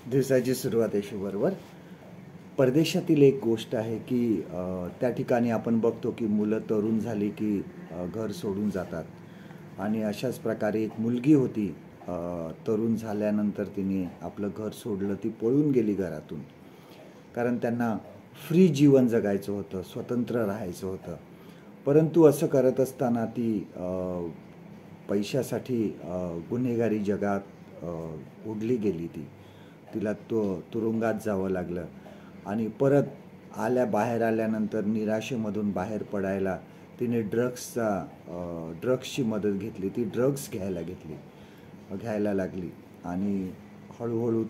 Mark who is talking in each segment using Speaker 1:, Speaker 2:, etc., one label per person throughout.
Speaker 1: दिवसाची सुरुवात बरोबर. परदेशातील एक गोष्ट आहे की त्या ठिकाणी आपण बघतो की मुलं तरुण झाली की घर सोडून जातात आणि अशाच प्रकारे एक मुलगी होती. तरुण झाल्यानंतर तिने आपलं घर सोडलं, ती पळून गेली घरातून, कारण त्यांना फ्री जीवन जगायचं होतं, स्वतंत्र राहायचं होतं. परंतु असं करत असताना ती पैशासाठी गुन्हेगारी जगात उडली गेली. तिला तुरुंगात जावं लागलं आणि परत बाहेर आल्यानंतर निराशेमधून बाहेर पडायला तिने ड्रग्सची मदत घेतली. ती ड्रग्स घ्यायला लागली आणि हळूहळू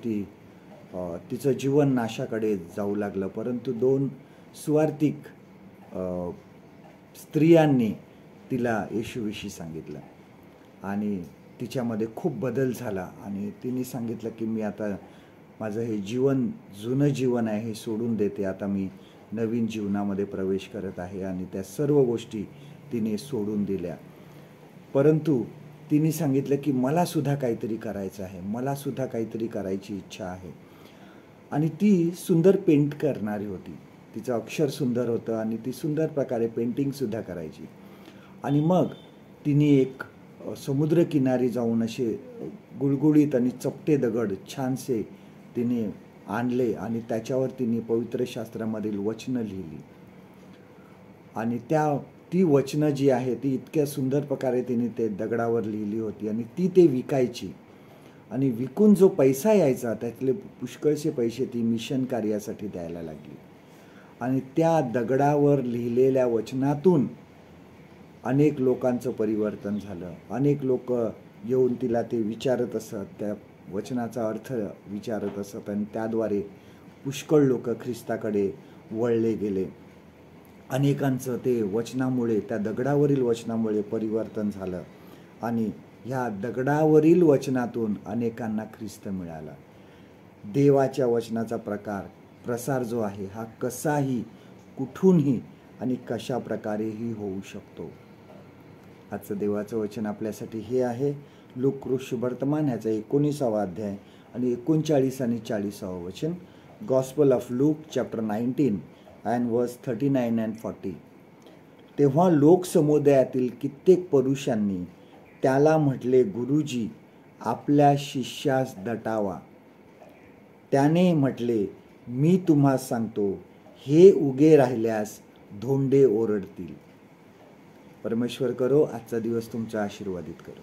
Speaker 1: तिचं जीवन नाशाकडे जाऊ लागलं. परंतु 2 स्वार्थिक स्त्रियांनी तिला येशूविषयी सांगितलं आणि तिच्यामध्ये खूप बदल झाला आणि तिने सांगितलं की मी आता माझं हे जुनं जीवन आहे हे सोडून देते, आता मी नवीन जीवनामध्ये प्रवेश करत आहे. आणि त्या सर्व गोष्टी तिने सोडून दिल्या. परंतु तिने सांगितलं की मला सुद्धा काहीतरी करायचं आहे, मला सुद्धा काहीतरी करायची इच्छा आहे. आणि ती सुंदर पेंट करणारी होती, तिचं अक्षर सुंदर होतं आणि ती सुंदर प्रकारे पेंटिंगसुद्धा करायची. आणि मग तिने एक समुद्रकिनारी जाऊन असे गुळगुळीत आणि चपटे दगड छानसे तिने आणले आणि त्याच्यावर तिने पवित्र शास्त्रामधील वचनं लिहिली. आणि ती वचनं जी आहे ती इतक्या सुंदर प्रकारे तिने ते दगडावर लिहिली होती आणि ते विकायची. आणि विकून जो पैसा यायचा त्यातले पुष्कळसे पैसे ती मिशन कार्यासाठी द्यायला लागली. आणि त्या दगडावर लिहिलेल्या वचनातून अनेक लोकांचं परिवर्तन झालं. अनेक लोक येऊन तिला ते विचारत असत, त्या वचनाचा अर्थ विचारत असत आणि त्याद्वारे पुष्कळ लोक ख्रिस्ताकडे वळले गेले. अनेकांचं ते वचनामुळे, त्या दगडावरील वचनामुळे परिवर्तन झालं आणि ह्या दगडावरील वचनातून अनेकांना ख्रिस्त मिळाला. देवाच्या वचनाचा प्रसार जो आहे हा कसाही, कुठूनही आणि कशा प्रकारेही होऊ शकतो. आजचं देवाचं वचन आपल्यासाठी हे आहे, लूक शुभवर्तमान ह्याचा 19वा अध्याय आणि 39 आणि 40वा वचन. Gospel of look chapter 19 and verse 39 and 40. तेव्हा लोकसमुदायातील कित्येक पुरुषांनी त्याला म्हटले, गुरुजी, आपल्या शिष्यास दटावा. त्याने म्हटले, मी तुम्हा सांगतो, हे उगे राहिल्यास धोंडे ओरडतील. परमेश्वर करो आजचा दिवस तुमचा आशीर्वादित करो.